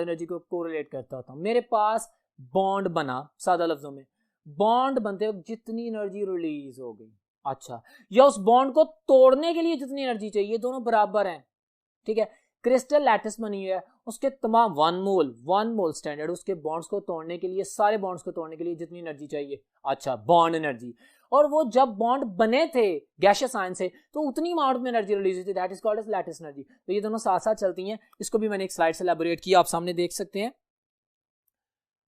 Energy को correlate करता होता हूँ। मेरे पास बॉन्ड बना, सादा लफ्जों में बॉन्ड बनते वक्त जितनी एनर्जी रिलीज हो गई, अच्छा, या उस बॉन्ड को तोड़ने के लिए जितनी एनर्जी चाहिए, दोनों बराबर हैं, ठीक है। क्रिस्टल लैटिस बनी है, उसके तमाम 1 मोल स्टैंडर्ड, उसके बॉन्ड्स को तोड़ने के लिए, सारे बॉन्ड्स को तोड़ने के लिए जितनी एनर्जी चाहिए, अच्छा, बॉन्ड एनर्जी। और वो जब बॉन्ड बने थे गैसियस आयन से तो उतनी अमाउंट में एनर्जी रिलीज हुई थी, that is called as lattice energy. तो ये दोनों साथ साथ चलती हैं। इसको भी मैंने एक स्लाइड से एलैबोरेट किया, आप सामने देख सकते हैं।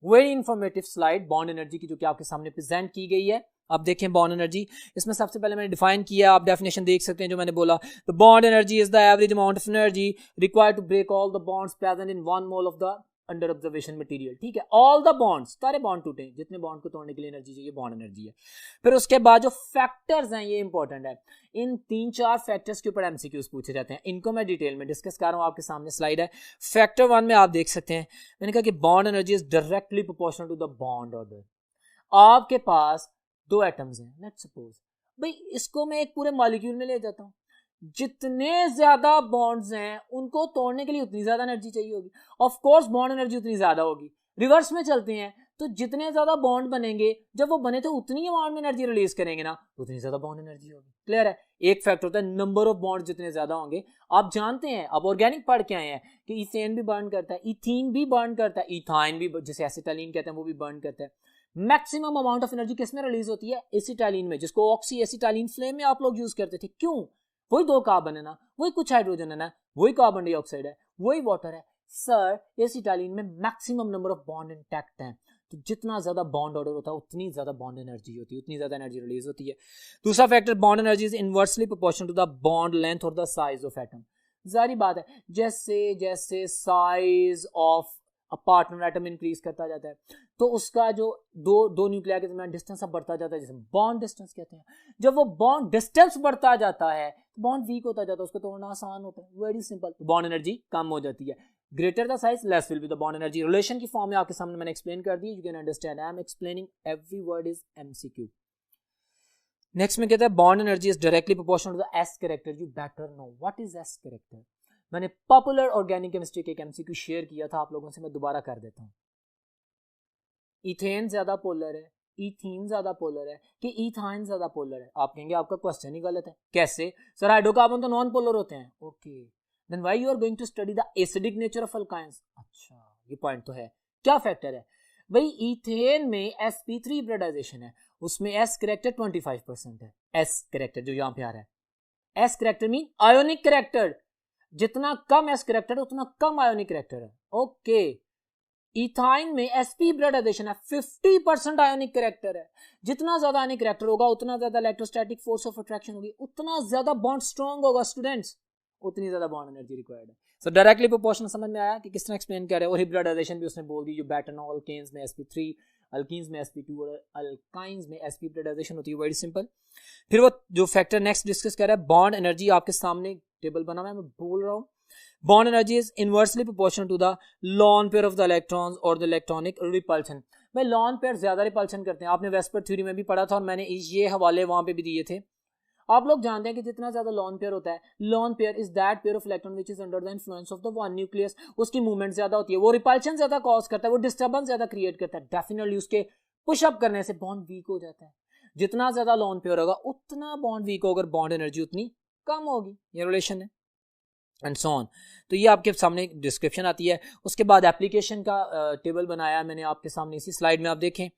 Very informative slide bond energy की, जो कि आपके सामने प्रेजेंट की गई है। आप देखें बॉन्ड एनर्जी, इसमें सबसे पहले मैंने डिफाइन किया, आप डेफिनेशन देख सकते हैं जो मैंने बोला। The bond energy is the average amount of energy required to break all the bonds present in 1 mole of the under observation material, ठीक है। ऑल द बॉन्ड्स, सारे बॉन्ड टूटे, जितने बॉन्ड को तोड़ने के लिए एनर्जी चाहिए, बॉन्ड एनर्जी है। फिर उसके बाद जो फैक्टर्स हैं, ये इंपॉर्टेंट है। इन 3-4 फैक्टर्स के ऊपर एमसीक्यूज पूछे जाते हैं, इनको मैं डिटेल में डिस्कस कर रहा हूं। आपके सामने स्लाइड है। फैक्टर 1 में आप देख सकते हैं, मैंने कहा कि bond energy is directly proportional to the bond order. आपके पास 2 एटम्स हैं, लेट्स सपोज, भाई इसको मैं एक पूरे मॉलिक्यूल में ले जाता हूं, जितने ज्यादा बॉन्ड्स हैं उनको तोड़ने के लिए उतनी ज्यादा एनर्जी चाहिए होगी, ऑफ कोर्स बॉन्ड एनर्जी उतनी ज्यादा होगी। रिवर्स में चलते हैं तो जितने ज्यादा बॉन्ड बनेंगे, जब वो बने तो उतनी अमाउंट में एनर्जी रिलीज करेंगे ना, उतनी ज्यादा बॉन्ड एनर्जी होगी। क्लियर है। एक फैक्टर होता है नंबर ऑफ बॉन्ड, जितने ज्यादा होंगे। आप जानते हैं, अब ऑर्गेनिक पढ़ के आए हैं कि इथेन भी बर्न करता है, इथीन भी बर्न करता है, इथाइन भी, जिसे एसिटाइलिन कहते हैं, वो भी बर्न करता है। मैक्सिमम अमाउंट ऑफ एनर्जी किसमें रिलीज होती है? एसिटाइलिन में, जिसको ऑक्सी एसिटाइलिन फ्लेम में आप लोग यूज करते थे। क्यों? वही 2 कार्बन है ना, वही कुछ हाइड्रोजन है ना, वही कार्बन डाइऑक्साइड है, वही वाटर है। सर, एसिटाइलिन में maximum number of bond intact हैं, तो जितना ज्यादा बॉन्ड ऑर्डर होता है उतनी ज्यादा बॉन्ड एनर्जी होती है, उतनी ज्यादा एनर्जी रिलीज होती है। दूसरा factor, bond energy is inversely proportional to the bond length और द साइज ऑफ एटम। जारी बात है, जैसे जैसे size of partner atom increase करता जाता है तो उसका जो दो न्यूक्लियर के दरमियान डिस्टेंस अब बढ़ता जाता है, जिसे बॉन्ड डिस्टेंस कहते हैं। जब वो बॉन्ड डिस्टेंस बढ़ता जाता है तो बॉन्ड वीक होता जाता है, उसको तोड़ना आसान होता है, वेरी सिंपल, बॉन्ड एनर्जी कम हो जाती है। Greater the size less will be the bond energy. Relation की फॉर्म में आपके सामने मैंने एक्सप्लेन कर दी, you can understand, I am explaining every word is MCQ. Next में कहता है bond energy is directly proportional to the s character. You better know what is s character. मैंने पॉपुलर ऑर्गेनिक केमिस्ट्री के MCQ share किया था आप लोगों से, मैं दोबारा कर देता हूं। इथेन ज्यादा पोलर है, इथीन ज्यादा पोलर है कि इथाइन ज्यादा पोलर है? आप कहेंगे आपका क्वेश्चन ही गलत है। कैसे सर? हाइड्रोकार्बन तो नॉन पोलर होते हैं। Okay, then why you are going to study the acidic nature of alkynes. अच्छा, ये पॉइंट तो है। क्या फैक्टर है भाई? इथेन में sp3 हाइब्रिडाइजेशन है, उसमें s कैरेक्टर 25% है। s कैरेक्टर जो यहां पे आ रहा है, s character mean ionic character. जितना कम s कैरेक्टर है उतना कम आयोनिक कैरेक्टर है। ओके, इथाइन में sp हाइब्रिडाइजेशन है, 50% आयोनिक कैरेक्टर है। जितना ज्यादा आयोनिक कैरेक्टर होगा उतना ज्यादा इलेक्ट्रोस्टैटिक फोर्स ऑफ अट्रैक्शन होगी, उतना ज्यादा बॉन्ड स्ट्रांग होगा स्टूडेंट्स, उतनी ज्यादा बॉन्ड एनर्जी रिक्वायर्ड है। सो डायरेक्टली प्रोपोर्शनल समझ में आया कि किस तरह एक्सप्लेन कर रहे हैं। और हाइब्रिडाइजेशन भी उसने बोल दी, जो बेटर नो अल्केन्स में sp3, अल्कीन्स में sp2 और अल्काइंस में sp हाइब्रिडाइजेशन होती है। Very simple. फिर वो जो फैक्टर नेक्स्ट डिस्कस कर रहा है, बॉन्ड एनर्जी, आपके सामने टेबल बना हुआ है, मैं बोल रहा हूं। Bond energy is inversely proportional to the lone pair of the electrons और द इलेक्ट्रॉनिक रिपल्शन। भाई लॉन पेयर ज्यादा रिपल्शन करते हैं, आपने वेस्पर थ्योरी में भी पढ़ा था और मैंने ये हवाले वहां पे भी दिए थे। आप लोग जानते हैं कि जितना ज्यादा लॉन पेयर होता है, lone pair is that pair of electron which is under the influence of the one nucleus. उसकी मूवमेंट ज्यादा होती है, वो रिपल्शन ज्यादा कॉज करता है, वो डिस्टर्बेंस ज्यादा क्रिएट करता है। डेफिनेटली उसके पुशअप करने से बॉन्ड वीक हो जाता है। जितना ज्यादा लॉन पेयर होगा उतना बॉन्ड वीक होगा, बॉन्ड एनर्जी उतनी कम होगी। ये रिलेशन है एंड सो ऑन। तो ये आपके सामने डिस्क्रिप्शन आती है। उसके बाद एप्लीकेशन का टेबल बनाया मैंने आपके सामने, इसी स्लाइड में आप देखें।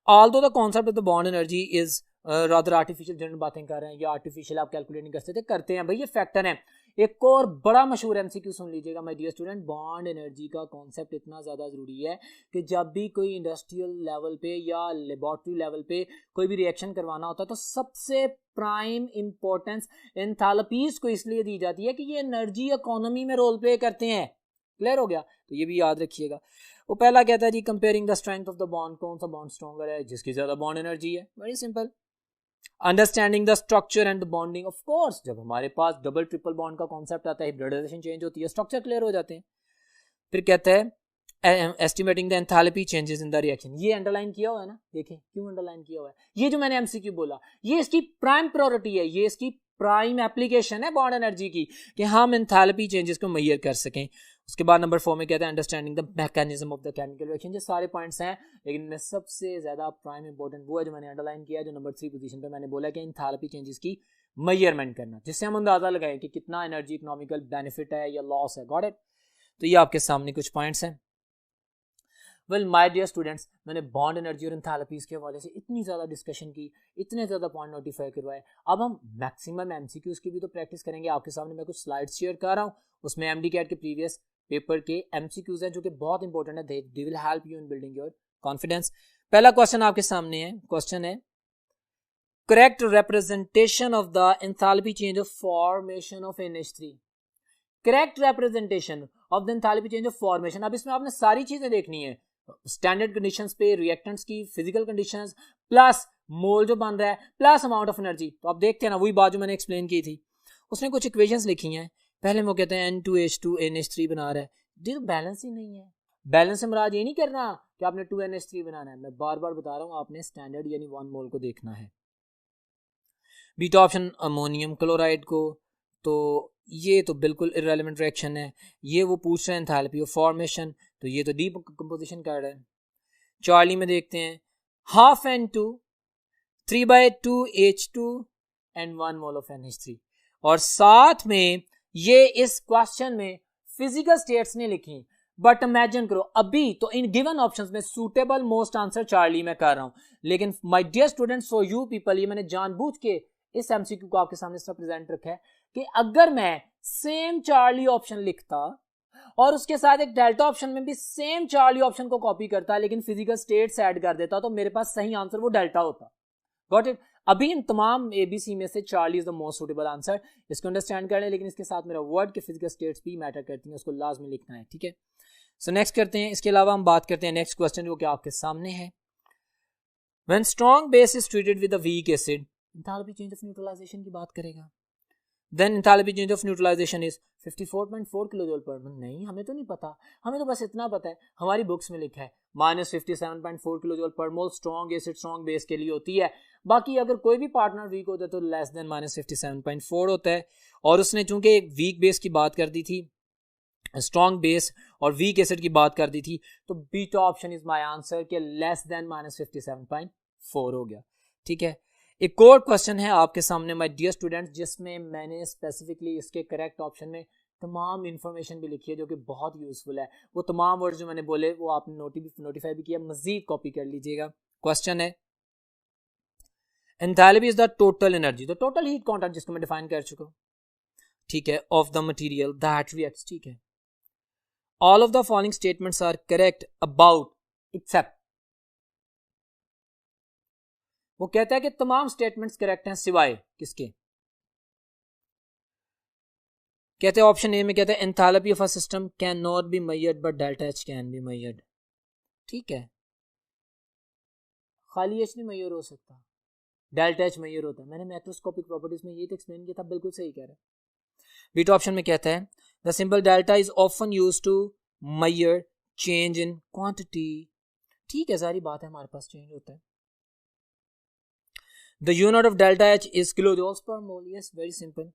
Although the concept of the bond energy is rather artificial, general बातें कर रहे हैं, या आर्टिफिशियल आप कैलकुलेट नहीं कर सकते, करते हैं भाई, ये फैक्टर है। एक और बड़ा मशहूर एमसीक्यू सुन लीजिएगा my dear student. Bond energy का कॉन्सेप्ट इतना ज्यादा जरूरी है कि जब भी कोई इंडस्ट्रियल लेवल पे या लेबोरेटरी लेवल पे कोई भी रिएक्शन करवाना होता है तो सबसे प्राइम इंपॉर्टेंस एंथैल्पीज को इसलिए दी जाती है कि ये एनर्जी इकोनॉमी में रोल प्ले करते हैं। क्लियर हो गया? तो ये भी याद रखिएगा। वो पहला कहता है जी comparing the strength of the bond, कौन सा बॉन्ड स्ट्रॉन्गर है? जिसकी ज्यादा बॉन्ड एनर्जी है। Very simple. Understanding the structure and the bonding, of course जब हमारे पास डबल ट्रिपल बॉन्ड का कॉन्सेप्ट आता है, हाइब्रिडाइजेशन चेंज होती है, स्ट्रक्चर क्लियर हो जाते हैं। फिर कहता है estimating the enthalpy changes in the reaction. ये अंडरलाइन किया हुआ है ना, देखें क्यों अंडरलाइन किया हुआ है। ये जो मैंने एमसीक्यू बोला, ये इसकी प्राइम प्रायोरिटी है, ये इसकी प्राइम एप्लीकेशन है बॉन्ड एनर्जी की, कि हम एंथैल्पी चेंजेस को मेजर कर सकें। उसके बाद नंबर 4 में कहते हैं understanding the mechanism of the chemical reaction. ये सारे पॉइंट्स हैं, लेकिन में सबसे ज़्यादा प्राइम इंपॉर्टेंट वो है जो मैंने अंडरलाइन किया है, जो नंबर 3 पोजीशन पे मैंने बोला कि एंथैल्पी चेंजेस की मेजरमेंट करना, जिससे हम अंदाजा लगाएं कि कितना एनर्जी इकोनॉमिकल बेनिफिट है या लॉस है। Got it? तो ये आपके सामने कुछ पॉइंट्स हैं। वेल माय डियर स्टूडेंट्स, मैंने बॉन्ड एनर्जी और एंथैल्पीज के हवाले से इतनी ज़्यादा डिस्कशन की, इतने ज़्यादा पॉइंट नोटिफाई करवाए। अब हम मैक्सिमम एमसीक्यूज की भी तो प्रैक्टिस करेंगे। आपके सामने मैं कुछ स्लाइड्स शेयर कर रहा हूँ, उसमें एमडी कैट के प्रीवियस पेपर के एमसीक्यूज हैं जो कि बहुत इंपॉर्टेंट है। They will help you in building your confidence. पहला क्वेश्चन आपके सामने है। क्वेश्चन है correct representation of the enthalpy change of formation of NH3। Correct representation of the enthalpy change of formation. अब इसमें आपने सारी चीजें देखनी है, स्टैंडर्ड कंडीशंस पे, रिएक्टेंट्स की फिजिकल कंडीशंस, प्लस मोल जो बन रहा है, प्लस अमाउंट ऑफ एनर्जी। तो आप देखते हैं ना, वही बात जो मैंने एक्सप्लेन की थी। उसने कुछ इक्वेशंस लिखी हैं। पहले वो कहते हैं N2H2 NH3 बना रहा है, ये तो बैलेंस ही नहीं है। बैलेंस से मुराद ये नहीं करना कि आपने 2NH3 बनाना है, मैं बार बार बता रहा हूँ, आपने स्टैंडर्ड यानी 1 मोल को देखना है। बीटा ऑप्शन अमोनियम क्लोराइड को, तो ये तो बिल्कुल इररेलेवेंट रिएक्शन है। ये वो पूछ रहे हैं एंथैल्पी ऑफ फॉर्मेशन, तो ये तो डीकंपोजिशन कर रहा है। चार्ली में देखते हैं half N2 3/2H2 and 1 mole of NH3। और साथ में ये इस क्वेश्चन में फिजिकल स्टेट्स ने लिखी, बट इमेजिन करो अभी तो इन गिवन ऑप्शंस में सूटेबल मोस्ट आंसर चार्ली में कर रहा हूं, लेकिन my dear students, for you people, ये मैंने जानबूझ के इस एमसीक्यू को आपके सामने से प्रेजेंट रखा है कि अगर मैं सेम चार्ली ऑप्शन लिखता और उसके साथ एक डेल्टा ऑप्शन में भी सेम चार्ली ऑप्शन को कॉपी करता, लेकिन फिजिकल स्टेट्स ऐड कर देता, तो मेरे पास सही आंसर वो डेल्टा होता। Got it? अभी इन तमाम ABC में से Charlie is the most suitable answer. इसको अंडरस्टैंड कर लें, लेकिन इसके साथ मेरा वर्ड के फिजिकल स्टेट्स भी मैटर करती हैं, उसको लाजमी लिखना है। ठीक है, सो नेक्स्ट करते हैं। इसके अलावा हम बात करते हैं नेक्स्ट क्वेश्चन जो कि आपके सामने है। When strong base is treated with a weak acid, enthalpy change of neutralization की बात करेगा। Then enthalpy change of neutralization is 54.4 kilojoule per mole. नहीं, हमें तो नहीं पता, हमें तो बस इतना पता है, हमारी बुक्स में लिखा है -57.4 किलोजूल पर मोल स्ट्रॉन्ग एसिड स्ट्रॉन्ग बेस के लिए होती है। बाकी अगर कोई भी पार्टनर वीक होता है तो लेस देन -57.4 होता है। और उसने चूंकि एक वीक बेस की बात कर दी थी, स्ट्रॉन्ग बेस और वीक एसिड की बात कर दी थी, तो beta option is my answer के लेस देन -57.4 हो गया। ठीक है, एक और क्वेश्चन है आपके सामने माय डियर स्टूडेंट्स, जिसमें मैंने स्पेसिफिकली इसके करेक्ट ऑप्शन में तमाम इंफॉर्मेशन भी लिखी है जो कि बहुत यूजफुल है। वो तमाम वर्ड जो मैंने बोले वो आपने नोटिफाई भी किया, मजीद कॉपी कर लीजिएगा। क्वेश्चन है enthalpy is the total energy, the total heat content, जिसको मैं डिफाइन कर चुका हूं, ठीक है, of the material that reacts. ठीक है, all of the following statements are correct about except, वो कहता है कि तमाम स्टेटमेंट्स करेक्ट हैं सिवाय किसके? कहते हैं ऑप्शन ए में कहते हैं enthalpy of a system can not be measured but delta H can be measured. ठीक है, खाली H नहीं मेजर हो सकता, डेल्टा H मेजर होता है। मैंने मैक्रोस्कोपिक प्रॉपर्टीज में ये तो एक्सप्लेन किया था, बिल्कुल सही कह रहा है। बीटा ऑप्शन में कहता है the symbol delta is often used to measure change in quantity. ठीक है, सारी बात है, हमारे पास चेंज होता है। The unit of delta H is kilojoules per mole. Yes, very simple.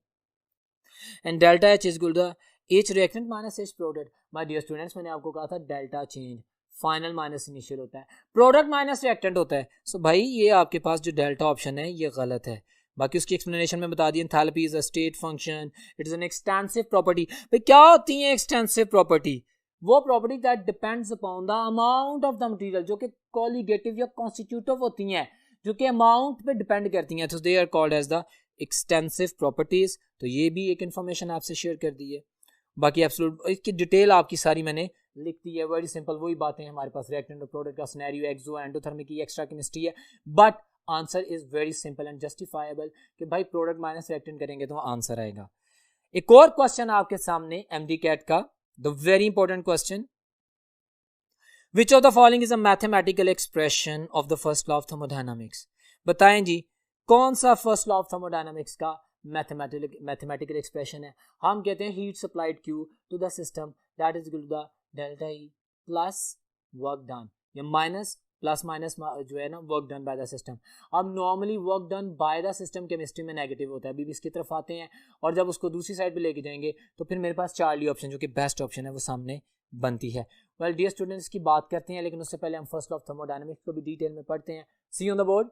And delta H is equal to H reactant minus H product. My dear students, मैंने आपको कहा था delta change final minus initial होता है, product minus reactant होता है। सो भाई ये आपके पास जो डेल्टा ऑप्शन है ये गलत है। बाकी उसकी एक्सप्लेनेशन में बता दी, enthalpy is a state function, it is an extensive property. भाई क्या होती है एक्सटेंसिव प्रॉपर्टी? वो property that depends upon the amount of the material, जो कि कोलिगेटिव या कॉन्स्टिट्यूटिव होती हैं, जो कि अमाउंट पे डिपेंड करती हैं, तो they are called as the extensive properties. तो ये भी एक इन्फॉर्मेशन आपसे शेयर कर दी है। बाकी एब्सोल्यूट इसकी डिटेल आपकी सारी मैंने लिख दी है, वेरी सिंपल, वही बातें हैं हमारे पास, रिएक्टेंट और प्रोडक्ट का सिनेरियो, एक्सो एंडोथर्मिक की एक्स्ट्रा केमिस्ट्री है, but answer is very simple and justifiable कि भाई प्रोडक्ट माइनस रिएक्टेंट करेंगे तो आंसर आएगा। एक और क्वेश्चन आपके सामने एमडी कैट का, the very important question, Which of the following is a mathematical expression of the first law of thermodynamics? बताएं जी, कौन सा फर्स्ट लॉ ऑफ थर्मोडायनामिक्स का मैथमेटिकल एक्सप्रेशन है? हम कहते हैं heat supplied Q to the system that is equal to the delta E plus work done या माइनस प्लस माइनस जो है ना work done by the system. अब normally work done by the system chemistry में negative होता है, अभी भी इसकी तरफ आते हैं, और जब उसको दूसरी साइड पे लेके जाएंगे तो फिर मेरे पास चार्ली ऑप्शन जो कि बेस्ट ऑप्शन है वो सामने बनती है। वेल डियर स्टूडेंट्स, की बात करते हैं, लेकिन उससे पहले हम फर्स्ट लॉ ऑफ थर्मोडायनामिक्स को भी डिटेल में पढ़ते हैं। See on the board,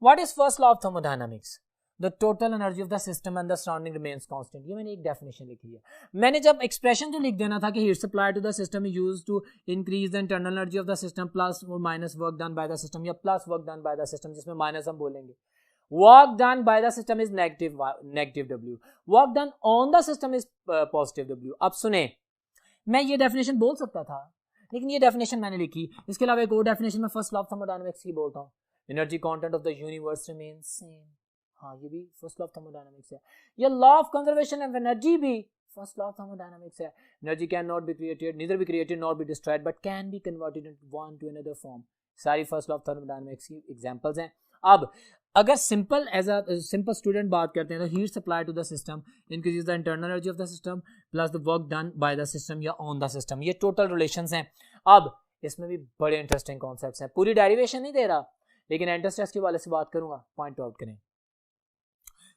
what is first law of thermodynamics? The total energy of the system and the surrounding remains constant। ये मैंने एक डेफिनेशन लिखी है। मैंने जब एक्सप्रेशन जो लिख देना था कि heat supply to the system is used to increase the internal energy of the system plus और minus work done by the system, या plus work done by the system, जिसमें माइनस हम बोलेंगे। Work done by the system is negative W, work done on the system is positive W। अब सुने, मैं ये definition बोल सकता था, लेकिन ये डेफिनेशन मैंने लिखी। इसके अलावा एक और डेफिनेशन मैं फर्स्ट लॉ ऑफ थर्मोडायनामिक्स की बोलता हूँ, energy content of the universe remains same. हाँ, ये भी फर्स्ट लॉ ऑफ थर्मोडायनामिक्स है। ये law of conservation of energy भी फर्स्ट लॉ ऑफ थर्मोडायनामिक्स है। Energy can not be created, neither be created not be destroyed, but can be converted into one to another form. सारी first law of thermodynamics की examples हैं। अब अगर simple as a simple student बात करते हैं तो heat supply to the system increases the internal energy of the system plus the work done by the system या ऑन द सिस्टम। ये टोटल रिलेशंस हैं। अब इसमें भी बड़े इंटरेस्टिंग कॉन्सेप्ट्स हैं। पूरी डेरिवेशन नहीं दे रहा, लेकिन एंट्रेंस टेस्ट के वाले से बात करूंगा, पॉइंट आउट करें।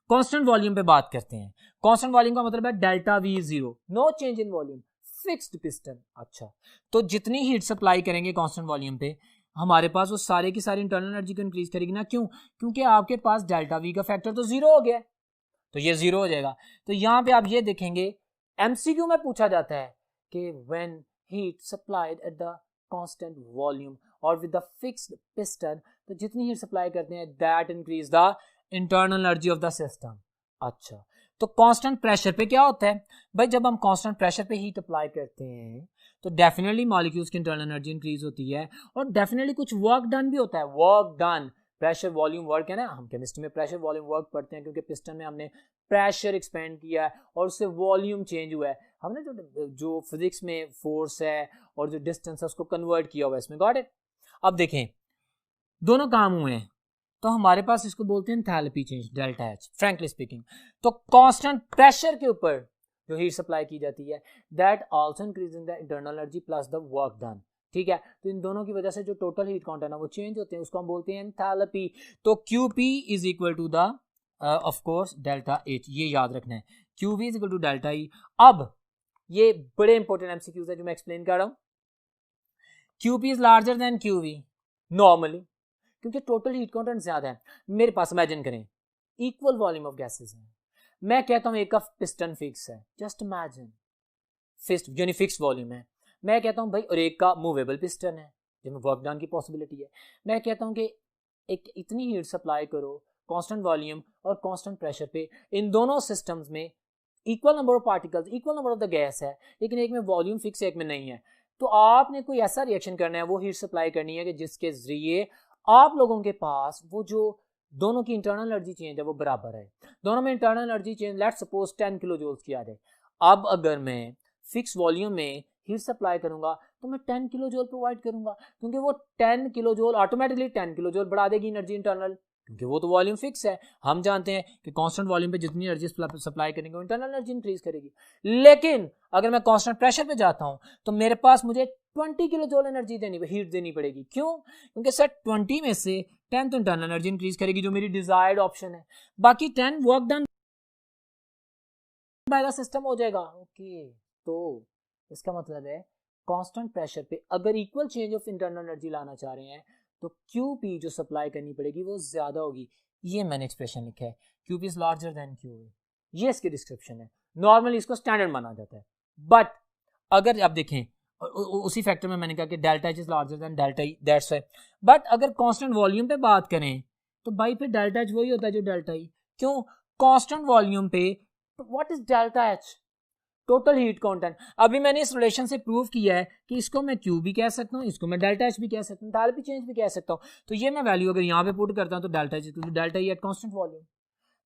कांस्टेंट वॉल्यूम पे बात करते हैं। कांस्टेंट वॉल्यूम का मतलब है delta V is 0, no change in volume, fixed piston. अच्छा, तो जितनी हीट सप्लाई करेंगे कांस्टेंट वॉल्यूम पे, हमारे पास वो सारे की सारी इंटरनल एनर्जी को इंक्रीज करेगी ना। क्यों? क्योंकि आपके पास डेल्टा V का फैक्टर तो 0 हो गया, तो ये 0 हो जाएगा। तो यहाँ पे आप ये देखेंगे, MCQ में पूछा जाता है कि when heat supplied at the constant volume और विद द फिक्स्ड पिस्टन, तो जितनी हीट सप्लाई करते हैं that increase the internal energy of the system. अच्छा, तो कांस्टेंट प्रेशर पे क्या होता है भाई? जब हम कांस्टेंट प्रेशर पे हीट अप्लाई करते हैं तो डेफिनेटली मॉलिक्यूल्स की इंटरनल एनर्जी इंक्रीज होती है, और डेफिनेटली कुछ वर्क डन भी होता है। Work done, pressure volume work है ना, हम केमिस्ट्री में प्रेशर वॉल्यूम वर्क पढ़ते हैं, क्योंकि पिस्टन में हमने प्रेशर एक्सपेंड किया है और उससे वॉल्यूम चेंज हुआ है। हमने जो फिजिक्स में फोर्स है और जो डिस्टेंस है उसको कन्वर्ट किया हुआ है इसमें। Got it? अब देखें, दोनों काम हुए हैं, तो हमारे पास इसको बोलते हैं enthalpy change, delta H, frankly speaking. तो कांस्टेंट प्रेशर के ऊपर जो हीट सप्लाई की जाती है that also increasing the internal energy plus the work done. ठीक है, तो इन दोनों की वजह से जो टोटल हीट कंटेंट है वो चेंज होते हैं, उसको हम बोलते हैं एंथैल्पी। तो QP is equal to the of course delta H, ये याद रखना है, QV is equal to delta E। अब ये बड़े इंपॉर्टेंट MCQs है जो मैं एक्सप्लेन कर रहा हूं। QP is larger than QV normally, क्योंकि टोटल हीट कंटेंट ज्यादा है। मेरे पास इमेजिन करें इक्वल वॉल्यूम ऑफ गैसेस हैं, मैं कहता हूं एक का पिस्टन फिक्स है, जस्ट इमेजिन, फिक्स्ड यानी फिक्स वॉल्यूम है। मैं कहता हूं भाई, और एक का मूवेबल पिस्टन है जिसमें वर्क डन की पॉसिबिलिटी है। मैं कहता हूं कि एक इतनी हीट सप्लाई करो कांस्टेंट वॉल्यूम और कांस्टेंट प्रेशर पे, इन दोनों सिस्टम्स में equal number of particles, equal number of the gas है, लेकिन एक में वॉल्यूम फिक्स है, एक में नहीं है। तो आपने कोई ऐसा रिएक्शन करना है, वो हीट सप्लाई करनी है कि जिसके जरिए आप लोगों के पास वो जो दोनों की इंटरनल एनर्जी चेंज है वो बराबर है। दोनों में internal energy change let's suppose 10 kilo joules की आ जाए। अब अगर मैं फिक्स वॉल्यूम में हीट सप्लाई करूंगा तो मैं 10 किलो जूल प्रोवाइड करूंगा, क्योंकि वो 10 kilo joule automatically 10 kilo joule बढ़ा देगी एनर्जी इंटरनल, क्योंकि वो तो वॉल्यूम फिक्स है। हम जानते हैं कि कांस्टेंट वॉल्यूम पे जितनी एनर्जी सप्लाई करेंगे वो इंटरनल एनर्जी इंक्रीज करेगी। लेकिन अगर मैं कांस्टेंट प्रेशर पे जाता हूं तो मेरे पास मुझे 20 किलो जूल एनर्जी हीट देनी पड़ेगी। क्यों? क्योंकि सर 20 में से 10 तो इंटरनल एनर्जी इंक्रीज करेगी जो मेरी डिजायर्ड ऑप्शन है, बाकी 10 work done by the system हो जाएगा। ओके, तो इसका मतलब है कांस्टेंट प्रेशर पे अगर equal change of internal energy लाना चाह रहे हैं तो QP जो सप्लाई करनी पड़ेगी वो ज्यादा होगी। ये मैंने एक्सप्रेशन लिखा है, QP is larger than QA, ये इसकी डिस्क्रिप्शन है। नॉर्मली इसको स्टैंडर्ड माना जाता है, बट अगर आप देखें उसी फैक्टर में मैंने कहा कि delta H is larger than delta E, that's why. But अगर कांस्टेंट वॉल्यूम पे बात करें तो भाई फिर डेल्टा H वही होता है जो डेल्टा E। क्यों? कांस्टेंट वॉल्यूम पे what is delta H? Total heat content. अभी मैंने इस रिलेशन से प्रूव किया है कि इसको मैं Q भी कह सकता हूँ, इसको मैं डेल्टा H भी कह सकता हूँ, एंथैल्पी चेंज भी कह सकता हूँ। तो ये मैं वैल्यू अगर यहाँ पे पुट करता हूँ तो delta H equal to delta E at constant volume.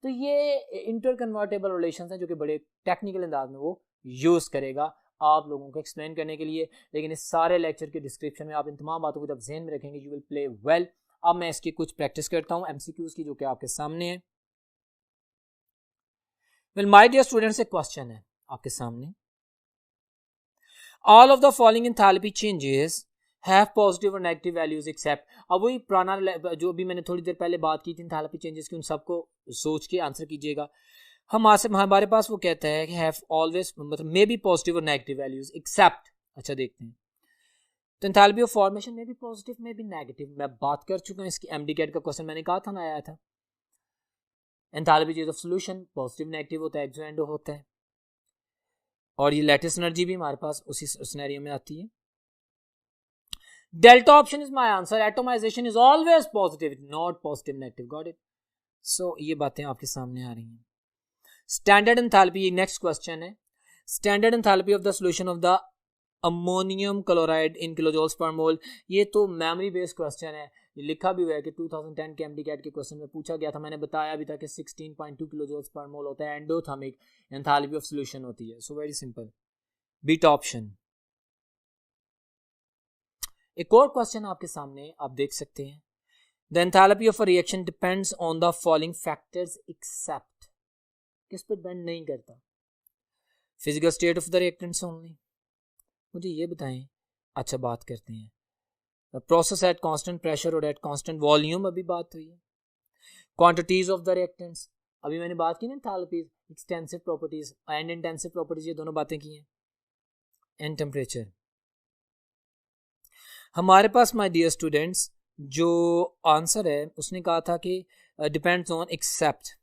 तो ये इंटर कन्वर्टेबल रिलेशंस हैं जो कि बड़े टेक्निकल अंदाज में वो यूज करेगा आप लोगों को एक्सप्लेन करने के लिए। लेकिन इस सारे लेक्चर के डिस्क्रिप्शन में आप इन तमाम बातों को जब ज़हन में रखेंगे यू विल प्ले वेल। अब मैं इसकी कुछ प्रैक्टिस करता हूँ MCQs की, जो कि आपके सामने है। वेल माय डियर स्टूडेंट्स, एक क्वेश्चन है आपके सामने। All of the following enthalpy changes have positive और नेगेटिव वैल्यूज एक्सेप्ट। अब वही पुराना जो भी मैंने थोड़ी देर पहले बात की थी एंथैल्पी चेंजेस की, उन सबको सोच के आंसर कीजिएगा। हमारे पास वो कहता है कि हैव ऑलवेज मतलब मे बी पॉजिटिव और नेगेटिव वैल्यूज एक्सेप्ट। अच्छा देखते हैं, तो एंथैल्पी ऑफ फॉर्मेशन में भी पॉजिटिव में भी नेगेटिव, मैं बात कर चुका हूँ इसकी। एमडी कैट का क्वेश्चन मैंने कहा था ना, आया था। Enthalpy change of solution positive negative होता है, एक्सो एंडो होता है। और ये लेटिस एनर्जी भी हमारे पास उसी सिनेरियो में आती है। Delta option is my answer, atomization is always positive not positive negative, got it. So ये बातें आपके सामने आ रही हैं। स्टैंडर्ड एंथैल्पी, नेक्स्ट क्वेश्चन है, standard enthalpy of the solution of the ammonium chloride in kilojoules per mole. ये तो मेमोरी बेस्ड क्वेश्चन है, ये लिखा भी हुआ है कि 2010 के एमडी कैट के क्वेश्चन में पूछा गया था। मैंने बताया भी था कि 16.2 किलोजोल्स पर मोल होता है, एंडोथर्मिक एंथैल्पी ऑफ सॉल्यूशन होती है। So very simple, beta option. एक और क्वेश्चन आपके सामने आप देख सकते हैं, the enthalpy of a reaction depends on the following factors except. किस पर डिपेंड नहीं करता? Physical state of the reactants only, मुझे ये बताएं। अच्छा बात करते हैं प्रोसेस एट कांस्टेंट प्रेशर और एट कांस्टेंट वॉल्यूम, अभी बात हुई है। क्वांटिटीज ऑफ द रिएक्टेंट्स, अभी मैंने बात की ना enthalpies, extensive properties and intensive properties, ये दोनों बातें की हैं। And temperature. हमारे पास माय डियर स्टूडेंट्स जो आंसर है उसने कहा था कि डिपेंड्स ऑन एक्सेप्ट।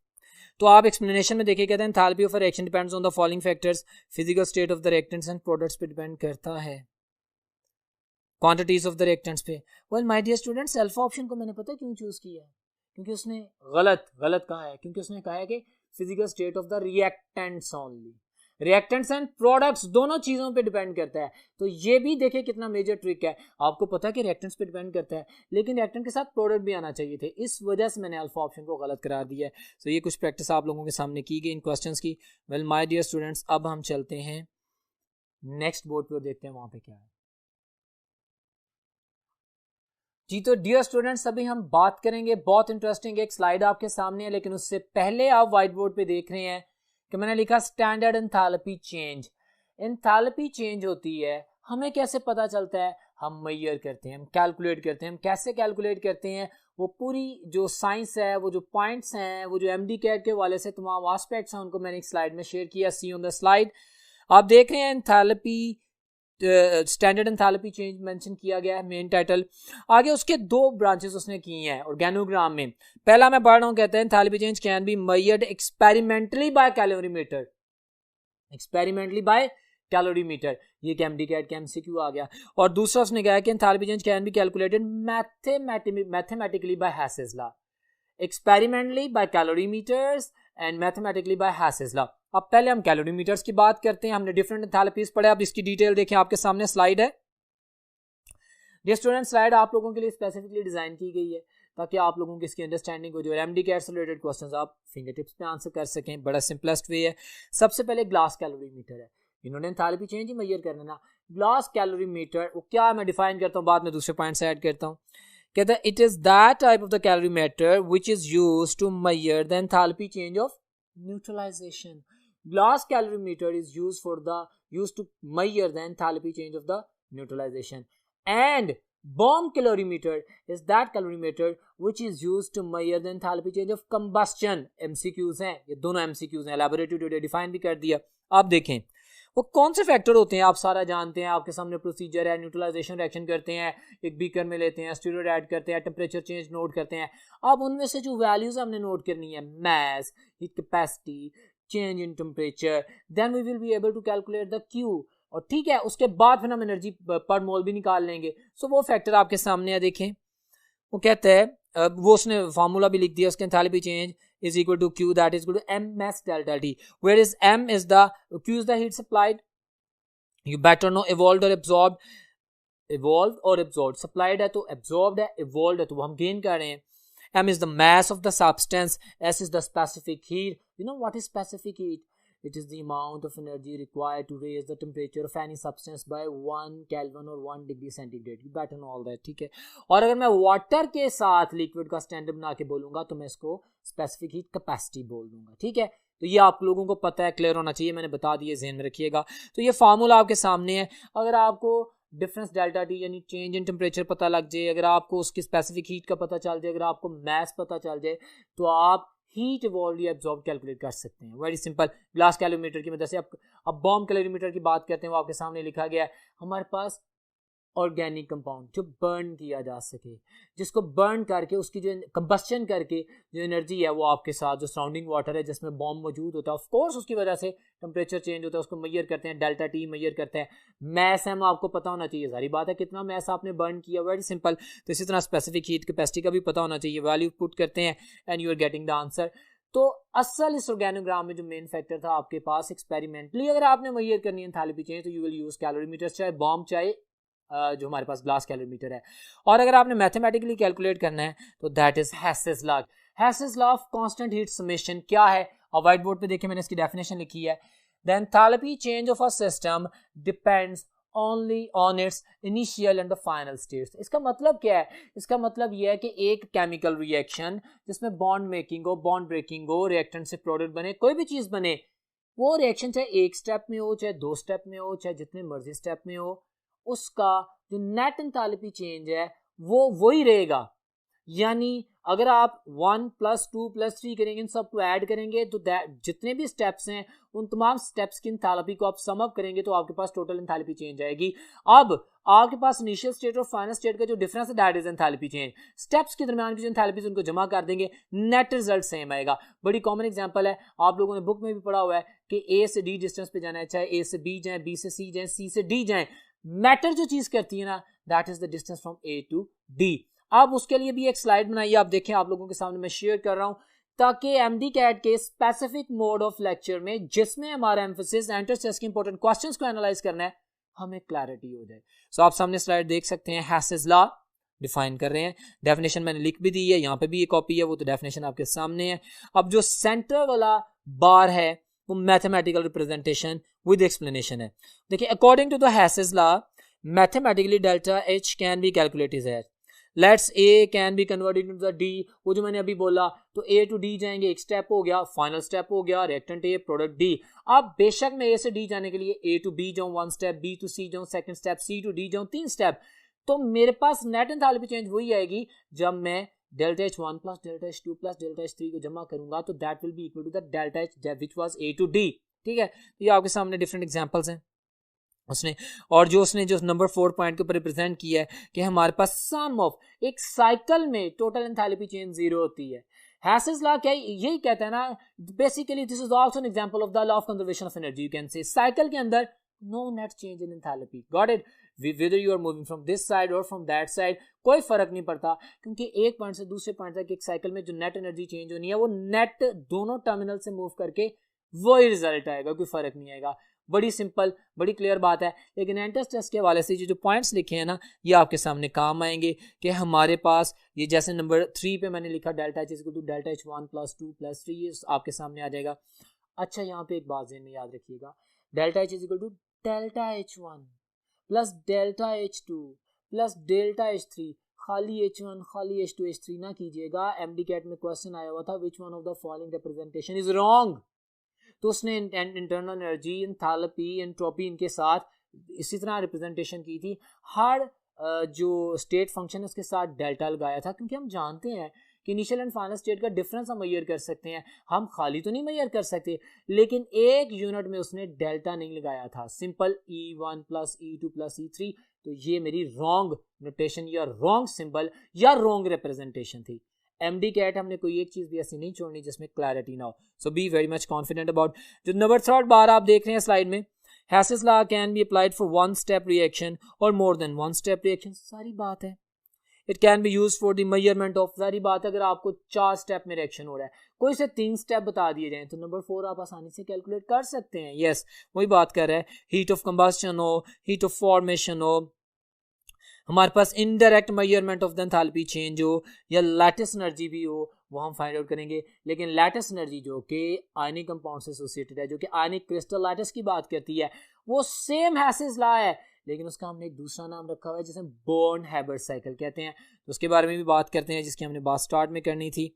तो आप एक्सप्लेनेशन में देखिए, कहते हैं enthalpy of a reaction depends on the following factors, physical state of the reactants and products पे डिपेंड करता है, क्वांटिटीज ऑफ द रिएक्टेंट्स पे। Well my dear students, alpha option को मैंने पता क्यों चूज किया है, क्योंकि उसने गलत कहा है, क्योंकि उसने कहा है कि physical state of the reactants only. Reactants and products दोनों चीजों पे डिपेंड करता है। तो ये भी देखिए कितना मेजर ट्रिक है। आपको पता है कि रिएक्टेंट्स पे डिपेंड करता है, लेकिन रिएक्टेंट के साथ प्रोडक्ट भी आना चाहिए थे, इस वजह से मैंने अल्फा ऑप्शन को गलत करार दिया है। तो ये कुछ प्रैक्टिस आप लोगों के सामने की गई इन क्वेश्चंस की। वेल माय डियर स्टूडेंट्स, अब हम चलते हैं नेक्स्ट बोर्ड पे और देखते हैं वहां पे क्या है। जी तो डियर स्टूडेंट्स, अभी हम बात करेंगे, बहुत इंटरेस्टिंग एक स्लाइड आपके सामने है, लेकिन उससे पहले आप व्हाइट बोर्ड पे देख रहे हैं कि मैंने लिखा standard enthalpy change. Enthalpy change होती है, हमें कैसे पता चलता है? हम मेजर करते हैं, हम कैलकुलेट करते हैं। हम कैसे कैलकुलेट करते हैं? वो पूरी जो साइंस है, वो जो पॉइंट्स हैं, वो जो एमडी कैट के वाले से तमाम एस्पेक्ट्स हैं, उनको मैंने एक स्लाइड में शेयर किया। सी ऑन द स्लाइड आप देख रहे हैं enthalpy, standard enthalpy change mention किया गया है मेन टाइटल। आगे उसके दो ब्रांचेस उसने किए हैं ऑर्गेनोग्राम में। पहला मैं पढ़ रहा हूं, कहते हैं enthalpy change can be measured experimentally by calorimeter. Experimentally by calorimeter, ये एमडी कैट का एमसीक्यू आ गया। और दूसरा उसने कहा कि enthalpy change can be calculated mathematically by Hess's law. Experimentally by calorimeters and mathematically by Hess's law. अब पहले हम कैलोरीमीटर्स की बात करते हैं। हमने डिफरेंट एंथैल्पीज पढ़े, अब इसकी डिटेल देखें, आपके सामने स्लाइड है। डियर स्टूडेंट, स्लाइड आप लोगों के लिए स्पेसिफिकली डिजाइन की गई है ताकि आप लोगों की इसकी अंडरस्टैंडिंग हो जाए, एमडी कैट से रिलेटेड क्वेश्चंस आप फिंगर टिप्स पे आंसर कर सकें। बड़ा सिंपलेस्ट वे है। सबसे पहले ग्लास कैलोरीमीटर है, इन्होंने एंथैल्पी चेंज ही मेजर करना ना। ग्लास कैलोरीमीटर वो क्या, मैं डिफाइन करता हूँ, बाद में दूसरे पॉइंट से ऐड करता हूँ। कहता है it is that type of the calorimeter which is used to measure the enthalpy change of neutralization. Glass calorimeter is used to measure the enthalpy change of the neutralization, and bomb calorimeter is that calorimeter which is used to measure the enthalpy change of combustion. MCQs हैं ये दोनों, MCQs हैं, laboratory define भी कर दिया। आप देखें वो कौन से फैक्टर होते हैं, आप सारा जानते हैं, आपके सामने प्रोसीजर है। न्यूट्रलाइजेशन रिएक्शन करते हैं, एक बीकर में लेते हैं, स्टीरोइड ऐड करते हैं, टेम्परेचर चेंज नोट करते हैं। अब उनमें से जो वैल्यूज हमने नोट करनी है, mass, heat capacity, change in temperature, then we will be able to calculate the Q। और ठीक है, उसके बाद फिर हम एनर्जी पर मोल भी निकाल लेंगे। सो वो फैक्टर आपके सामने है, देखें वो कहता है, वो उसने फार्मूला भी लिख दिया उसके, enthalpy change is equal to Q, that is equal to M mass delta T, whereas M is Q is the heat supplied. You better know evolved or absorbed, supplied है तो absorbed है, evolved है तो वो हम gain कर रहे हैं। M is the mass of the substance, S is the specific heat. You know what is specific heat? It is the amount of energy required to raise the temperature of any substance by 1 Kelvin or 1 degree centigrade. You better know all that, ठीक है। और अगर मैं water के साथ liquid का standard बना के बोलूंगा तो मैं इसको स्पेसिफिक हीट कैपेसिटी बोल दूंगा, ठीक है। तो ये आप लोगों को पता है, क्लियर होना चाहिए, मैंने बता दिया, ज़हन में रखिएगा। तो ये फार्मूला आपके सामने है। अगर आपको डिफरेंस डेल्टा टी यानी चेंज इन टेम्परेचर पता लग जाए, अगर आपको उसकी स्पेसिफिक हीट का पता चल जाए, अगर आपको मैस पता चल जाए, तो आप हीट इवॉल्व या एब्जॉर्ब कैलकुलेट कर सकते हैं। वेरी सिंपल, ग्लास कैलोरीमीटर की मदद से। अब बॉम्ब कैलोरीमीटर की बात करते हैं, वो आपके सामने लिखा गया है। हमारे पास ऑर्गेनिक कंपाउंड जो बर्न किया जा सके, जिसको बर्न करके उसकी जो कंबस्शन करके जो एनर्जी है वो आपके साथ जो सराउंडिंग वाटर है जिसमें बॉम्ब मौजूद होता है, ऑफ कोर्स उसकी वजह से टेम्परेचर चेंज होता है, उसको मेजर करते हैं, डेल्टा टी मेजर करते हैं। मैस है आपको पता होना चाहिए, सारी बात है कितना मैस आपने बर्न किया, वेरी सिंपल। तो इसी तरह स्पेसिफिक हीट कैपेसिटी का भी पता होना चाहिए, वैल्यू पुट करते हैं and you are getting the answer. तो असल इस ऑर्गेनोग्राम में जो मेन फैक्टर था आपके पास एक्सपेरिमेंटली अगर आपने मेजर करनी है एंथैल्पी चेंज, तो यू विल यूज कैलोरीमीटर, चाहे बॉम्ब चाहे जो हमारे पास ग्लास कैलोरीमीटर है। और अगर आपने मैथमेटिकली कैलकुलेट करना है तो that is Hess's law. Hess's law of constant heat summation क्या है, और व्हाइट बोर्ड पे देखिए मैंने इसकी डेफिनेशन लिखी है। The enthalpy change of a system depends only on it's initial and the final states. इसका मतलब क्या है? इसका मतलब यह है कि एक केमिकल रिएक्शन जिसमें बॉन्ड मेकिंग हो, बॉन्ड ब्रेकिंग हो, रिएक्टेंट से प्रोडक्ट बने, कोई भी चीज बने, वो रिएक्शन चाहे एक स्टेप में हो, चाहे 2 स्टेप में हो, चाहे जितने मर्जी स्टेप में हो, उसका जो नेट एंथैल्पी चेंज है वो वही रहेगा। यानी अगर आप 1 + 2 + 3 करेंगे, इन सबको ऐड करेंगे, तो जितने भी स्टेप्स हैं उन तमाम स्टेप्स की एंथैल्पी को आप सम अप करेंगे तो आपके पास टोटल एंथैल्पी चेंज आएगी। अब आपके पास इनिशियल स्टेट और फाइनल स्टेट का जो डिफरेंस है that is enthalpy change. Steps के दरमियान की जो एंथैल्पीज उनको जमा कर देंगे, नेट रिजल्ट सेम आएगा। बड़ी कॉमन एग्जांपल है, आप लोगों ने बुक में भी पढ़ा हुआ है कि ए से डी डिस्टेंस पे जाना है, चाहे ए से बी जाए, बी से सी जाए, सी से डी जाए, मैटर जो चीज करती है ना that is the distance from A to D. अब उसके लिए भी एक स्लाइड बनाइए, आप देखें, आप लोगों के सामने मैं शेयर कर रहा हूं, ताकि एमडी कैट के स्पेसिफिक मोड ऑफ लेक्चर में जिसमें हमारा एम्फोसिस एंट्रेंस टेस्ट के इंपॉर्टेंट क्वेश्चंस को एनालाइज करना है, हमें क्लैरिटी हो जाए। सो आप सामने स्लाइड देख सकते हैं, हेसेस लॉ डिफाइन कर रहे हैं, डेफिनेशन मैंने लिख भी दी है, यहाँ पे भी एक कॉपी है, वो तो डेफिनेशन आपके सामने है। अब जो सेंटर वाला बार है वो मैथमेटिकल रिप्रेजेंटेशन विद एक्सप्लेनेशन है। देखिए, according to the Hess's law mathematically delta H can be calculated है। Let's A can be converted into the D, वो जो मैंने अभी बोला, तो ए टू डी जाएंगे, एक स्टेप हो गया, फाइनल स्टेप हो गया, रिएक्टेंट ए प्रोडक्ट डी। अब बेशक मैं ए से डी जाने के लिए ए टू बी जाऊं 1 स्टेप, बी टू सी जाऊं 2nd step, C to D जाऊं 3 स्टेप, तो मेरे पास नेट एंथैल्पी चेंज वही आएगी जब मैं delta H 1 + delta H 2 + delta H 3 को जमा करूंगा, तो that will be equal to the delta H which was A to D. ठीक है, ये आपके सामने डिफरेंट एग्जांपल्स हैं उसने, और जो उसने जो नंबर 4 पॉइंट के ऊपर रिप्रेजेंट किया है कि हमारे पास सम ऑफ एक साइकिल में टोटल एंथैल्पी चेंज 0 होती है। हेसेस लॉ क्या यही कहता है ना, basically this is also an example of the law of conservation of energy. You can say cycle के अंदर no net change in enthalpy, got it, whether you are moving from this side or from that side, कोई फर्क नहीं पड़ता, क्योंकि एक point से दूसरे पॉइंट तक एक साइकिल में जो नेट एनर्जी चेंज होनी है वो नेट दोनों टर्मिनल से मूव करके वही रिजल्ट आएगा, कोई फर्क नहीं आएगा। बड़ी सिंपल, बड़ी क्लियर बात है। लेकिन एंट्रेंस टेस्ट के हवाले से जो पॉइंट्स लिखे हैं ना, ये आपके सामने काम आएंगे कि हमारे पास ये जैसे नंबर 3 पे मैंने लिखा delta H equal to delta H 1 + 2 + 3, ये आपके सामने आ जाएगा। अच्छा, यहाँ पे एक बात ज़हन में याद रखिएगा, delta H equal to delta H 1 + delta H 2 + delta H 3, खाली H1 खाली H2 H3 ना कीजिएगा। एमडी कैट में क्वेश्चन आया हुआ था which one of the following representation is wrong, तो उसने इंटरनल एनर्जी, एंथैल्पी, एंट्रोपी इनके साथ इसी तरह रिप्रेजेंटेशन की थी। हर जो स्टेट फंक्शन है उसके साथ डेल्टा लगाया था, क्योंकि हम जानते हैं कि इनिशियल एंड फाइनल स्टेट का डिफरेंस हम मेजर कर सकते हैं, हम खाली तो नहीं मेजर कर सकते, लेकिन एक यूनिट में उसने डेल्टा नहीं लगाया था, सिंपल E1 + E2 + E3। तो ये मेरी रॉन्ग नोटेशन या रॉन्ग सिंबल या रॉन्ग रिप्रेजेंटेशन थी। एमडी कैट हमने कोई एक चीज भी ऐसी नहीं छोड़नी जिसमें क्लैरिटी ना हो। So be very much confident about. जो नंबर 3 बार आप देख रहे हैं स्लाइड में, Hess's law can be applied for 1 step reaction और मोर देन 1 स्टेप रिएक्शन, सारी बात है। It can be use for the measurement of, सारी बात है, अगर आपको 4 स्टेप में रिएक्शन हो रहा है, कोई से 3 स्टेप बता दिए जाए तो नंबर 4 आप आसानी से कैलकुलेट कर सकते हैं। यस, वही बात कर रहे हैं, हीट ऑफ कंबस्शन हो, हीट ऑफ फॉर्मेशन हो, हमारे पास indirect measurement of the enthalpy change हो, या लैटिस एनर्जी भी हो, वो हम फाइंड आउट करेंगे। लेकिन लैटिस एनर्जी जो कि आयनिक कंपाउंड से एसोसिएटेड है, जो कि आयनिक क्रिस्टल लैटिस की बात करती है, वो सेम हेसेस लॉ है, लेकिन उसका हमने एक दूसरा नाम रखा हुआ है जिसे बॉर्न हैबर्ट साइकिल कहते हैं। तो उसके बारे में भी बात करते हैं, जिसकी हमने बात स्टार्ट में करनी थी।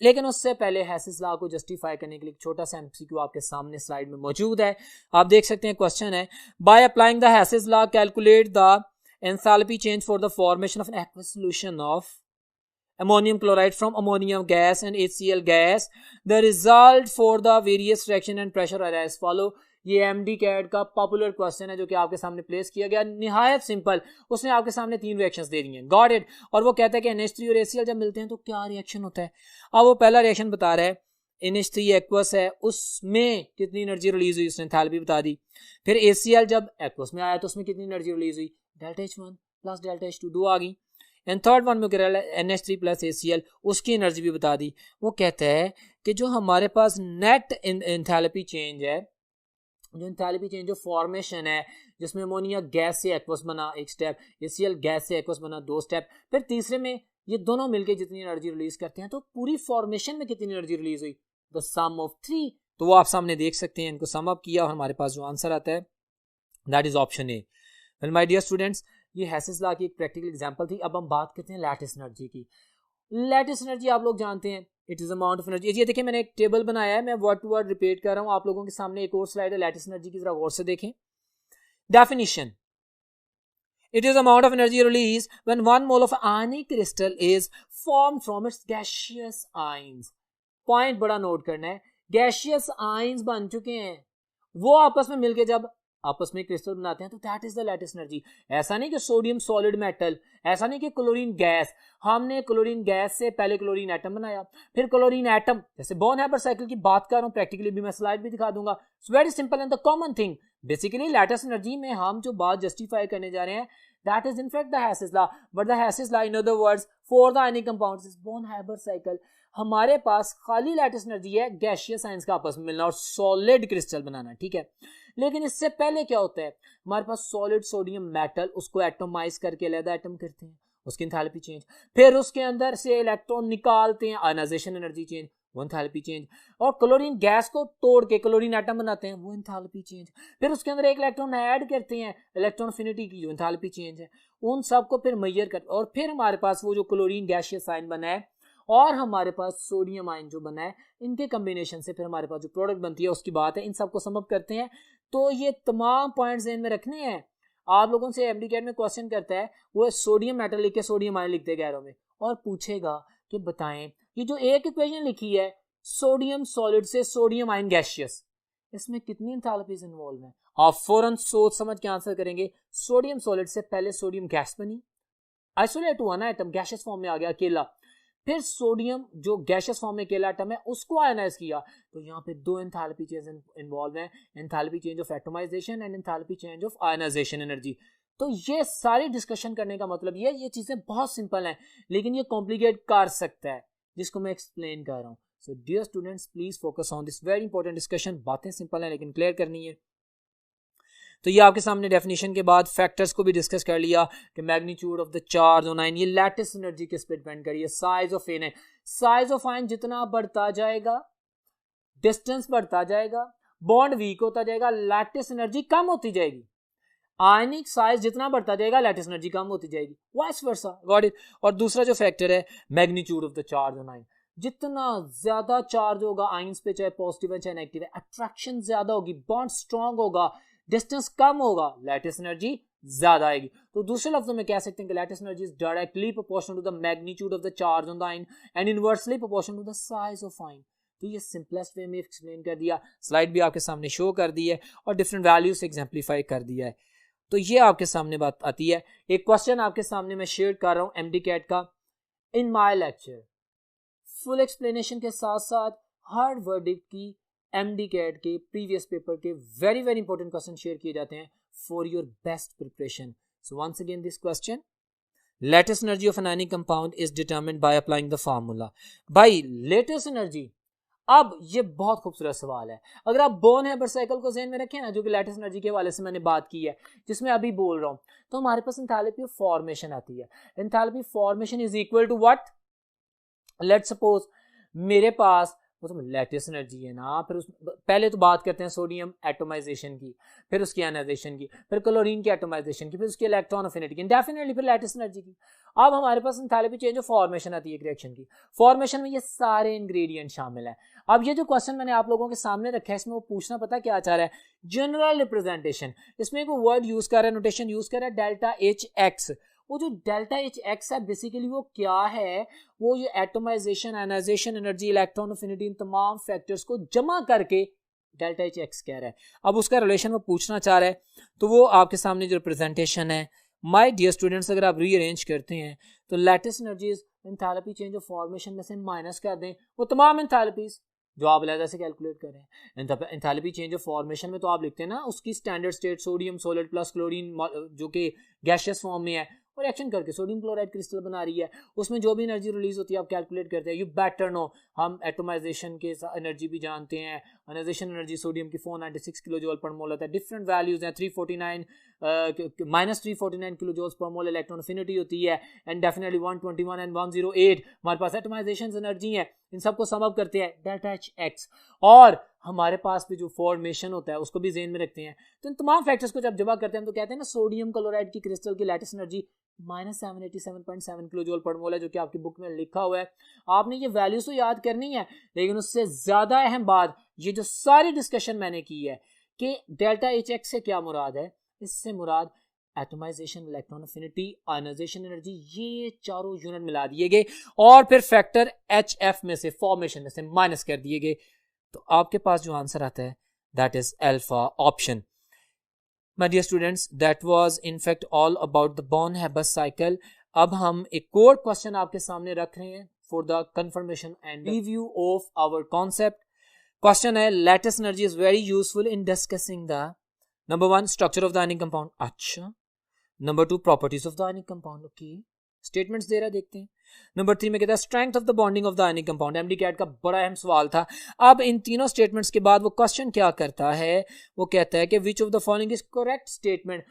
लेकिन उससे पहले हेसिस लॉ को जस्टिफाई करने के लिए छोटा सा एमसीक्यू आपके सामने स्लाइड में मौजूद है। आप देख सकते हैं, क्वेश्चन है, by applying the Hess's law calculate the enthalpy change for the formation of an aqueous solution of ammonium chloride from ammonium gas and HCl gas. The result for the various fraction and pressure are as follow. ये MD CAT का popular question है जो कि आपके सामने place किया गया, निहायत सिंपल। उसने आपके सामने 3 रिएक्शंस दे दी हैं, गॉट इट। और वो कहता है कि NH3 और HCl जब मिलते हैं तो क्या रिएक्शन होता है। अब वो पहला रिएक्शन बता रहा है, NH3 एक्वस है, उसमें कितनी एनर्जी रिलीज हुई, उसने एंथैल्पी बता दी। फिर HCl जब एक्वस में आया तो उसमें कितनी एनर्जी रिलीज हुई, delta H1 plus delta H2, 2 आ गई। एंड थर्ड वन में कह रहा है NH3 प्लस HCl, उसकी एनर्जी भी बता दी। वो कहता है कि जो हमारे पास नेट एंथैल्पी चेंज है, जो एंथैल्पी चेंज जो फॉर्मेशन है, जिसमें अमोनिया गैस से एक्वस बना 1 स्टेप, HCl गैस से एक्वस बना 2 स्टेप, फिर तीसरे में ये दोनों मिलकर जितनी एनर्जी रिलीज करते हैं, तो पूरी फॉर्मेशन में कितनी एनर्जी रिलीज हुई, द सम ऑफ 3। तो वो आप सामने देख सकते हैं, इनको सम अप किया और हमारे पास जो आंसर आता है that is option A. Well my dear students, ये हेसिस लॉ की एक प्रैक्टिकल एग्जांपल थी। अब हम बात करते हैं लैटिस एनर्जी की। लैटिस एनर्जी आप लोग जानते हैं, it is amount of energy. ये देखिए मैंने एक टेबल बनाया है, मैं वर्ड टू वर्ड रिपीट कर रहा हूं आप लोगों के सामने। एक और स्लाइड है लैटिस एनर्जी की, जरा गौर से देखें। Definition, it is amount of energy released when 1 mole of ionic crystal is formed from its gaseous ions। Point बड़ा नोट करना है, गैशियस आयंस बन चुके हैं, वो आपस में मिलके जब आपस में क्रिस्टल बनाते हैं तो that is the lattice energy. ऐसा नहीं कि सोडियम सॉलिड मेटल, ऐसा नहीं कि क्लोरीन गैस, हमने क्लोरीन गैस से पहले क्लोरीन एटम बनाया, फिर क्लोरीन एटम, जैसे बॉर्न हैबर साइकिल की बात कर रहा हूं, प्रैक्टिकली भी मैं स्लाइड भी दिखा दूंगा। Very simple and the common thing. Basically lattice energy में हम जो बात जस्टिफाई करने जा रहे हैं, that is in fact the Hess's law, but the Hess's law in other words for the ionic compounds is Born-Haber cycle। हमारे पास खाली लैटिस एनर्जी है गैशियस आयंस का आपस में मिलना और सॉलिड क्रिस्टल बनाना, ठीक है। लेकिन इससे पहले क्या होता है, हमारे पास सॉलिड सोडियम मेटल, उसको एटोमाइज करके अलग एटम करते हैं, उसकी एंथैल्पी चेंज, फिर उसके अंदर से इलेक्ट्रॉन निकालते हैं, आयनाइजेशन एनर्जी चेंज, वो एंथैल्पी चेंज, और क्लोरीन गैस को तोड़ के क्लोरीन एटम बनाते हैं, वो एंथैल्पी चेंज, फिर उसके अंदर एक इलेक्ट्रॉन ऐड करते हैं, इलेक्ट्रॉन एफिनिटी की जो एंथैल्पी चेंज है, उन सब को फिर मेजर कर, और फिर हमारे पास वो जो क्लोरीन गैसियस आयन बना है और हमारे पास सोडियम आयन जो बना है, इनके कॉम्बिनेशन से फिर हमारे पास जो प्रोडक्ट बनती है उसकी बात है। इन सबको सम अप करते हैं। तो ये तमाम पॉइंट्स ध्यान में रखने हैं। आप लोगों से एमडी कैट में क्वेश्चन करता है, वो सोडियम मेटल लिख के सोडियम आयन लिखते गैरों में, और पूछेगा कि बताएं ये जो एक इक्वेशन लिखी है सोडियम सॉलिड से सोडियम आयन गैसियस, इसमें कितनी एंथैल्पीज इन्वॉल्व है। आप फौरन सोच समझ के आंसर करेंगे, सोडियम सॉलिड से पहले सोडियम गैस बनी, आइसोलेट हुआ ना एटम, गैसियस फॉर्म में आ गया अकेला, फिर सोडियम जो गैसियस फॉर्म में अकेला एटम है उसको आयनाइज किया, तो यहाँ पे 2 एंथैल्पी चेंज इन्वॉल्व हैं, enthalpy change of atomization and enthalpy change of ionization energy. तो ये सारी डिस्कशन करने का मतलब ये चीजें बहुत सिंपल हैं, लेकिन ये कॉम्प्लिकेट कर सकता है, जिसको मैं एक्सप्लेन कर रहा हूँ। So dear students, please focus on this very important discussion. बातें सिंपल हैं लेकिन क्लियर करनी है। तो ये आपके सामने डेफिनेशन के बाद फैक्टर्स को भी डिस्कस कर लिया कि magnitude of the charge on ion, ये लैटिस एनर्जी किस पे डिपेंड करिए, साइज ऑफ आयन है। साइज ऑफ आयन जितना बढ़ता जाएगा, डिस्टेंस बढ़ता जाएगा, बॉन्ड वीक होता जाएगा, लैटिस एनर्जी कम होती जाएगी। आयनिक साइज जितना बढ़ता जाएगा, लैटिस एनर्जी कम होती जाएगी, वाइस वर्सा, गॉट इट। और दूसरा जो फैक्टर है magnitude of the charge on ion, जितना ज्यादा चार्ज होगा आयंस पे, चाहे पॉजिटिव है चाहे नेगेटिव है, अट्रैक्शन ज्यादा होगी, बॉन्ड स्ट्रांग होगा, डिस्टेंस कम होगा, लैटिस एनर्जी ज्यादा आएगी। तो दूसरे लफ्जों में कह सकते हैं कि lattice energy is directly proportional to the magnitude of the charge on the ion and inversely proportional to the size of ion. तो ये सिंपलेस्ट वे में एक्सप्लेन कर दिया, स्लाइड भी आपके सामने शो कर दी है और डिफरेंट वैल्यूज से एग्जाम्पलीफाई कर दिया है। तो ये आपके सामने बात आती है। एक क्वेश्चन आपके सामने मैं शेयर कर रहा हूं एमडी कैट का in my lecture, full explanation के साथ साथ हर वर्डिक्ट की एमडी कैट के प्रीवियस पेपर के very very important question share किए जाते हैं for your best preparation. So once again this question, lattice energy of an ionic compound is determined by applying the formula. भाई lattice energy, अब ये बहुत खूबसूरत सवाल है। अगर आप बोर्न-हैबर साइकिल को ज़हन में रखें ना, जो कि लेटेस्ट एनर्जी के हवाले से मैंने बात की है, जिसमें अभी बोल रहा हूं, तो हमारे पास एंथैल्पी ऑफ फॉर्मेशन आती है। Enthalpy formation is equal to what, let's suppose मेरे पास वो तो लैटिस एनर्जी है ना। फिर उस पहले तो बात करते हैं सोडियम एटोमाइजेशन की, फिर उसकी आयनाइजेशन की, फिर क्लोरीन की एटोमाइजेशन की, फिर उसकी इलेक्ट्रॉन अफिनिटी की, डेफिनेटली फिर लैटिस एनर्जी की। अब हमारे पास एंथैल्पी चेंज ऑफ फॉर्मेशन आती है एक रिएक्शन की। फॉर्मेशन में ये सारे इंग्रेडिएंट शामिल है। अब ये जो क्वेश्चन मैंने आप लोगों के सामने रखा है इसमें वो पूछना पता क्या चाह रहा है, जनरल रिप्रेजेंटेशन। इसमें एक वर्ड यूज कर रहा है, नोटेशन यूज कर रहा है डेल्टा एच एक्स। वो जो डेल्टा एच एक्स है बेसिकली वो क्या है, वो ये atomization, ionization energy, electron affinity, इन तमाम फैक्टर्स को जमा करके डेल्टा एच एक्स कह रहा है। अब उसका रिलेशन वो पूछना चाह रहा है, तो वो आपके सामने जो रिप्रेजेंटेशन है माय डियर स्टूडेंट्स, अगर आप रीअरेंज करते हैं तो lattice energies enthalpy change of formation में से माइनस कर दें वो तमाम एंथैल्पीज जो आप अलग से कैलकुलेट कर रहे हैं। एंथैल्पी चेंज ऑफ फॉर्मेशन में तो आप लिखते हैं ना उसकी standard state sodium solid plus chlorine जो कि गैसियस फॉर्म में है, और रिएक्शन करके सोडियम क्लोराइड क्रिस्टल बना रही है, उसमें जो भी एनर्जी रिलीज होती है आप कैलकुलेट करते हैं। यू बेटर नो, हम एटोमाइजेशन के एनर्जी भी जानते हैं, आयनाइजेशन एनर्जी सोडियम की 496 किलो जूल पर मोल होता है, डिफरेंट वैल्यूज हैं, 349 -349 किलो जूल पर मोल इलेक्ट्रॉन अफिनिटी होती है, एंड डेफिनेटली 121 एंड 108 हमारे पास एटोमाइजेशन एनर्जी है। इन सबको सम अप करते हैं डेल्टा एच एक्स, और हमारे पास भी जो फॉर्मेशन होता है उसको भी ज़हन में रखते हैं। तो इन तमाम फैक्टर्स को जब जमा करते हैं तो कहते हैं ना सोडियम क्लोराइड की क्रिस्टल की lattice energy -787.7 kilo joule per mole है, जो कि आपकी बुक में लिखा हुआ है। आपने ये वैल्यूज तो याद करनी है, लेकिन उससे ज़्यादा अहम बात ये जो सारी डिस्कशन मैंने की है कि डेल्टा एच एक्स से क्या मुराद है, इससे मुराद atomization, electron affinity, ionization energy, ये चारों यूनिट मिला दिए गए और फिर फैक्टर एच एफ में से, फॉर्मेशन में से माइनस कर दिए गए। तो आपके पास जो आंसर आता है that is alpha option. My dear students, that was in fact all about the Born-Haber cycle. अब हम एक और क्वेश्चन आपके सामने रख रहे हैं for the confirmation and review of our concept. Question है lattice energy is very useful in discussing the number 1 structure of the ionic compound. अच्छा, number 2 properties of the ionic compound. Okay, statements दे रहा है, देखते हैं। Number 3 में कहता है strength of the bonding of the ionic compound. MD CAT का बड़ा अहम सवाल था। अब इन तीनों स्टेटमेंट्स के बाद वो क्वेश्चन क्या करता है, वो कहता है कि which of the following is correct statement